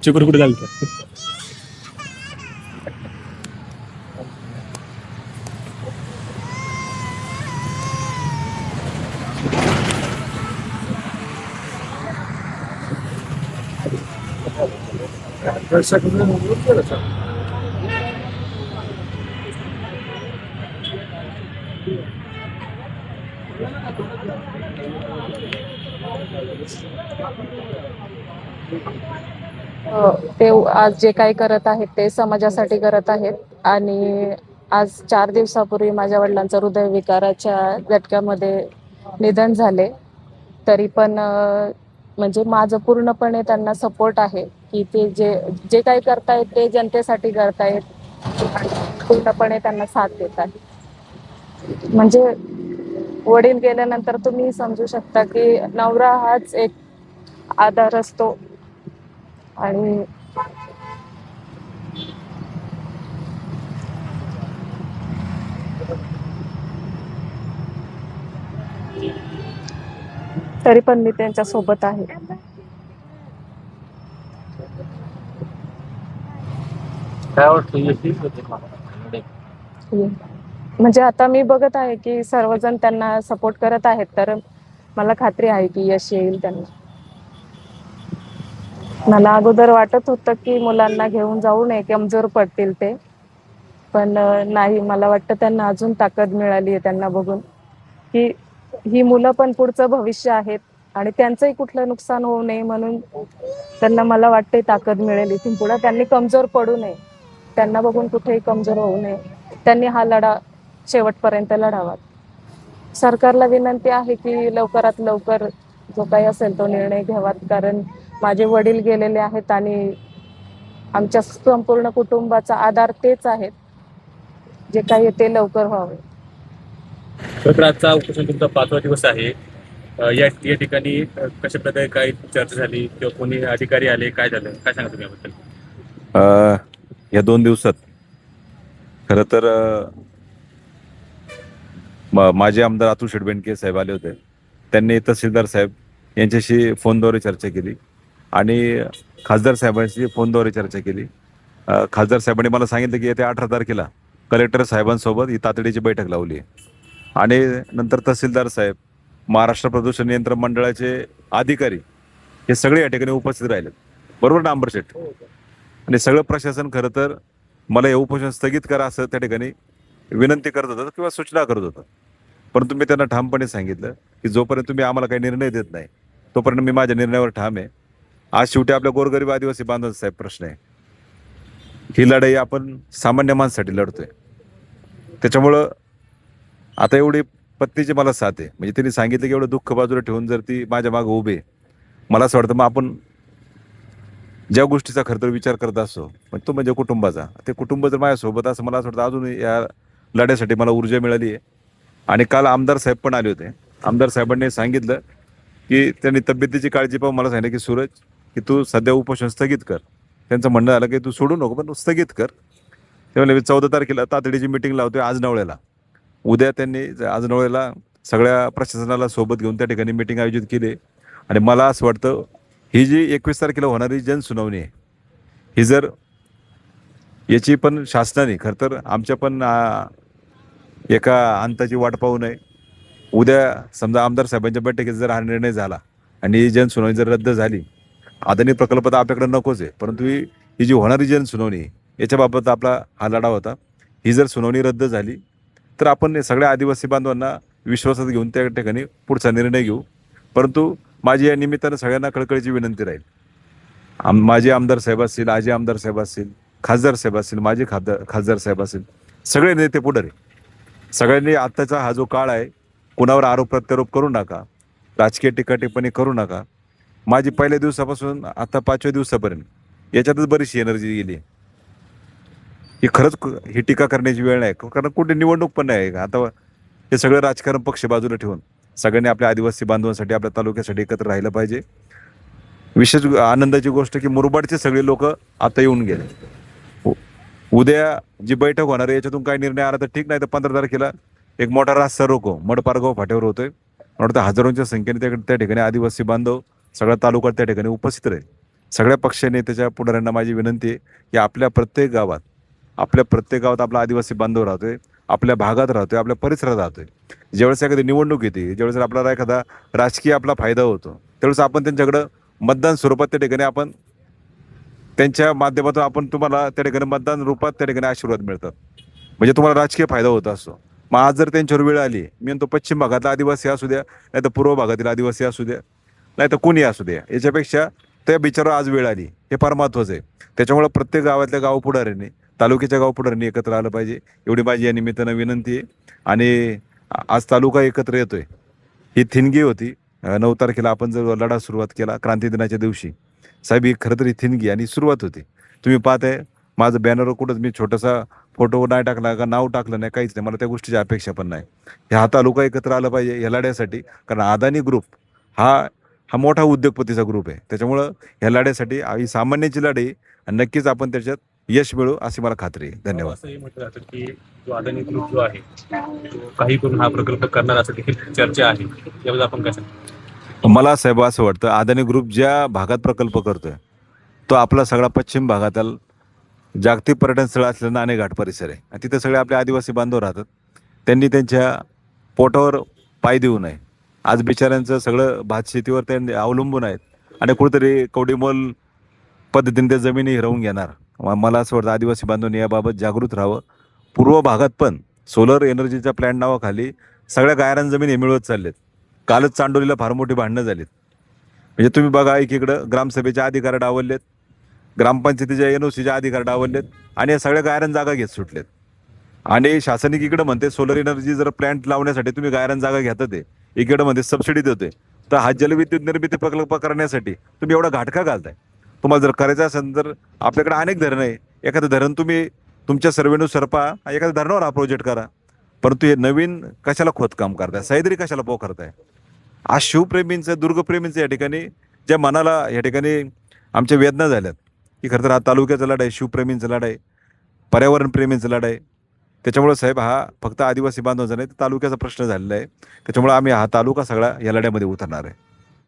चिकून कुठे झालं. ते आज जे काही करत आहेत ते समाजासाठी करत आहेत. आणि आज 4 दिवसापूर्वी माझ्या वडिलांचं हृदयविकाराच्या झटक्यामध्ये निधन झाले. तरी पण म्हणजे माझं पूर्णपणे त्यांना सपोर्ट आहे की ते जे जे काही करतायत ते जनतेसाठी करतायत आणि पूर्णपणे त्यांना साथ देत आहेत. म्हणजे वडील गेल्यानंतर तुम्ही समजू शकता की नवरा हाच एक आधार असतो. आणि तरी पण मी त्यांच्या सोबत आहे. म्हणजे आता मी बघत आहे की सर्वजण त्यांना सपोर्ट करत आहेत, तर मला खात्री आहे की यश येईल त्यांना. मला अगोदर वाटत होतं की मुलांना घेऊन जाऊ नये, कमजोर पडतील ते. पण नाही, मला वाटतं त्यांना अजून ताकद मिळाली आहे त्यांना बघून, की ही मुलं पण पुढचं भविष्य आहेत आणि त्यांचंही कुठलं नुकसान होऊ नये म्हणून त्यांना मला वाटते ताकद मिळेल इथून पुढे. त्यांनी कमजोर पडू नये, त्यांना बघून कुठेही कमजोर होऊ नये. त्यांनी हा लढा शेवटपर्यंत लढावा. सरकारला विनंती आहे की लवकरात लवकर जो काही असेल तो निर्णय घ्यावा, कारण माझे वडील गेलेले आहेत आणि आमच्या संपूर्ण कुटुंबाचा आधार तेच आहेत. जे काही ते लवकर व्हावे. तर आजचा उपोषण तुमचा 5वा दिवस आहे. या ठिकाणी कशा प्रकारे काय चर्चा झाली किंवा कोणी अधिकारी आले, काय झालं, काय सांगा तुम्ही याबद्दल? या 2 दिवसात खरं तर माझे आमदार अतुल शेटबेंडके साहेब आले होते. त्यांनी तहसीलदार साहेब यांच्याशी फोनद्वारे चर्चा केली आणि खासदार साहेबांशी फोनद्वारे चर्चा केली. खासदार साहेबांनी मला सांगितलं की येत्या 18 तारखेला कलेक्टर साहेबांसोबत ही तातडीची बैठक लावली आहे. आणि नंतर तहसीलदार साहेब, महाराष्ट्र प्रदूषण नियंत्रण मंडळाचे अधिकारी हे सगळे या ठिकाणी उपस्थित राहिलेत, बरोबर ना अंबर शेठ? आणि सगळं प्रशासन खरं तर मला हे उपोषण स्थगित करा असं त्या ठिकाणी विनंती करत होतं किंवा सूचना करत होतं. परंतु मी त्यांना ठामपणे सांगितलं की जोपर्यंत तुम्ही आम्हाला काही निर्णय देत नाही तोपर्यंत मी माझ्या निर्णयावर ठाम आहे. आज शेवटी आपल्या गोरगरीब आदिवासी बांधवांचा साहेब प्रश्न आहे. ही लढाई आपण सामान्य माणसासाठी लढतोय. त्याच्यामुळं आता एवढी पत्नीची मला साथ आहे, म्हणजे त्यांनी सांगितलं की एवढं दुःख बाजूला ठेवून जर ती माझ्या मागं उभे, मला असं वाटतं मग आपण ज्या गोष्टीचा खरं तर विचार करत असतो तो म्हणजे कुटुंबाचा, ते कुटुंब जर माझ्यासोबत असं मला असं वाटतं अजून या लढ्यासाठी मला ऊर्जा मिळाली आहे. आणि काल आमदार साहेब पण आले होते. आमदार साहेबांनी सांगितलं की त्यांनी तब्येतीची काळजी पाहून मला सांगितलं की सूरज, की तू सध्या उपोषण स्थगित कर. त्यांचं म्हणणं आलं की तू सोडू नको पण तू स्थगित कर. ते म्हणले 14 तारखेला तातडीची मिटिंग लावतोय आजनवळ्याला. उद्या त्यांनी आजनवळ्याला सगळ्या प्रशासनाला सोबत घेऊन त्या ठिकाणी मिटिंग आयोजित केली. आणि मला असं वाटतं ही जी 21 तारखेला होणारी जनसुनावणी आहे, ही जर याची पण शासनाने खरं तर आमच्या पण एका अंताची वाट पाहू नये. उद्या समजा आमदार साहेबांच्या बैठकीत जर हा निर्णय झाला आणि ही जनसुनावणी जर रद्द झाली, आधुनिक प्रकल्प तर आपल्याकडे नकोच आहे, परंतु ही जी होणारी जनसुनावणी याच्याबाबत आपला हा लढा होता. ही जर सुनावणी रद्द झाली तर आपण सगळ्या आदिवासी बांधवांना विश्वासात घेऊन त्या ठिकाणी पुढचा निर्णय घेऊ. परंतु माझी या निमित्तानं सगळ्यांना कळकळीची विनंती राहील. माझे आमदार साहेब असतील, आजी आमदार साहेब असतील, खासदार साहेब असतील, माझे खासदार साहेब असतील, सगळे नेते पुढारी सगळ्यांनी आत्ताचा हा जो काळ आहे, कुणावर आरोप प्रत्यारोप करू नका, राजकीय टीकाटिप्पणी करू नका. माझी पहिल्या दिवसापासून आता 5व्या दिवसापर्यंत याच्यातच बरीचशी एनर्जी गेली. ही खरंच ही टीका करण्याची वेळ नाही, कारण कुठे निवडणूक पण नाही. आता हे सगळं राजकारण पक्ष बाजूला ठेवून सगळ्यांनी आपल्या आदिवासी बांधवांसाठी, आपल्या तालुक्यासाठी एकत्र राहिलं पाहिजे. विशेष आनंदाची गोष्ट की मुरबाडचे सगळे लोक आता येऊन गेले. उद्या जी बैठक होणार आहे याच्यातून काय निर्णय आला तर ठीक, नाही तर 15 तारखेला एक मोठा रास्ता रोको मडपारगाव फाट्यावर होतोय. मला वाटतं हजारोंच्या संख्येने त्या ठिकाणी आदिवासी बांधव सगळा तालुका त्या ठिकाणी उपस्थित राहील. सगळ्या पक्ष नेत्याच्या पुढाऱ्यांना माझी विनंती आहे की आपल्या प्रत्येक गावात आपला आदिवासी बांधव राहतोय, आपल्या भागात राहतोय, आपल्या परिसरात राहतोय. ज्यावेळेस एखादी निवडणूक येते, ज्यावेळेस आपल्याला एखादा राजकीय आपला फायदा होतो, त्यावेळेस आपण त्यांच्याकडं मतदान स्वरूपात त्या ठिकाणी आपण त्यांच्या माध्यमातून आपण तुम्हाला त्या ठिकाणी मतदान रूपात त्या ठिकाणी आशीर्वाद मिळतात. म्हणजे तुम्हाला राजकीय फायदा होत असतो. मग आज जर त्यांच्यावर वेळ आली, मी म्हणतो पश्चिम भागातला आदिवासी असू द्या, नाही तर पूर्व भागातील आदिवासी असू द्या, नाही तर कोणी असू द्या, याच्यापेक्षा त्या बिचारावर आज वेळ आली हे फार महत्त्वाचं आहे. त्याच्यामुळे प्रत्येक गावातल्या गाव पुढाऱ्यांनी, तालुक्याच्या गाव पुढाऱ्यांनी एकत्र आलं पाहिजे, एवढी माझी या निमित्तानं विनंती आहे. आणि आज तालुका एकत्र येतोय. ही थिणगी होती 9 तारखेला आपण जर लढा सुरुवात केला क्रांती दिनाच्या दिवशी, साहेब ही खरं तर ही थिणगी आणि सुरुवात होती. तुम्ही पाहताय माझं बॅनरवर कुठंच मी छोटासा फोटो नाही टाकला का नाव टाकलं नाही, काहीच नाही. मला त्या गोष्टीची अपेक्षा पण नाही. हा तालुका एकत्र आला पाहिजे या लढ्यासाठी, कारण अदानी ग्रुप हा मोठा उद्योगपतीचा ग्रुप आहे. त्याच्यामुळं ह्या लढ्यासाठी ही सामान्याची लढाई आणि नक्कीच आपण त्याच्यात यश मिळू अशी मला खात्री आहे. धन्यवाद. असंही म्हटलं जातं की जो अदानी ग्रुप जो आहे तो काही करून हा प्रकल्प करणार असं देखील चर्चा आहे. याबद्दल आपण काय सांगतो? मला साहेब असं वाटतं अदानी ग्रुप ज्या भागात प्रकल्प करतोय तो आपला सगळा पश्चिम भागातील जागतिक पर्यटन स्थळ असलेला नाणेघाट परिसर आहे. आणि तिथे सगळे आपले आदिवासी बांधव राहतात. त्यांनी त्यांच्या पोटावर पाय देऊ नये. आज बिचाऱ्यांचं सगळं भात शेतीवर ते अवलंबून आहेत आणि कुठेतरी कवडीमोल पद्धतीने त्या जमिनी हिरवून घेणार. मला असं वाटतं आदिवासी बांधवांनी याबाबत जागृत राहावं. पूर्व भागात पण सोलर एनर्जीच्या प्लॅन नावाखाली सगळ्या गायरान जमीन हे मिळवत चाललेत. कालच चांडोलीला फार मोठी भांडणं झालीत. म्हणजे तुम्ही बघा, एकीकडं ग्रामसभेचे अधिकार डावललेत, ग्रामपंचायतीच्या NOCच्या अधिकार डावललेत आणि या सगळ्या गायरान जागा घेत सुटलेत. आणि शासन एकीकडं म्हणते सोलर एनर्जी जर प्लॅन्ट लावण्यासाठी तुम्ही गायरान जागा घेतात आहे, एकीकडं म्हणते सबसिडी देतोय. तर हा जलविद्युत निर्मिती प्रकल्प करण्यासाठी तुम्ही एवढा घाटका घालताय. तुम्हाला जर करायचं असेल तर आपल्याकडे अनेक धरणं आहे. एखादं धरण तुम्ही तुमच्या सर्वेनुसार पहा, एखाद्या धरणावर हा प्रोजेक्ट करा. परंतु हे नवीन कशाला खोदकाम करताय, सह्याद्री कशाला पोखरताय? आज शिवप्रेमींचं, दुर्गप्रेमींचं या ठिकाणी ज्या मनाला या ठिकाणी आमच्या वेदना झाल्यात की खरं तर हा तालुक्याचा लढा आहे, शिवप्रेमींचा लढा आहे, पर्यावरण प्रेमींचा लढा आहे. त्याच्यामुळे साहेब हा फक्त आदिवासी बांधवांचा नाही तर तालुक्याचा प्रश्न झालेला आहे. त्याच्यामुळे आम्ही हा तालुका सगळा या लढ्यामध्ये उतरणार आहे.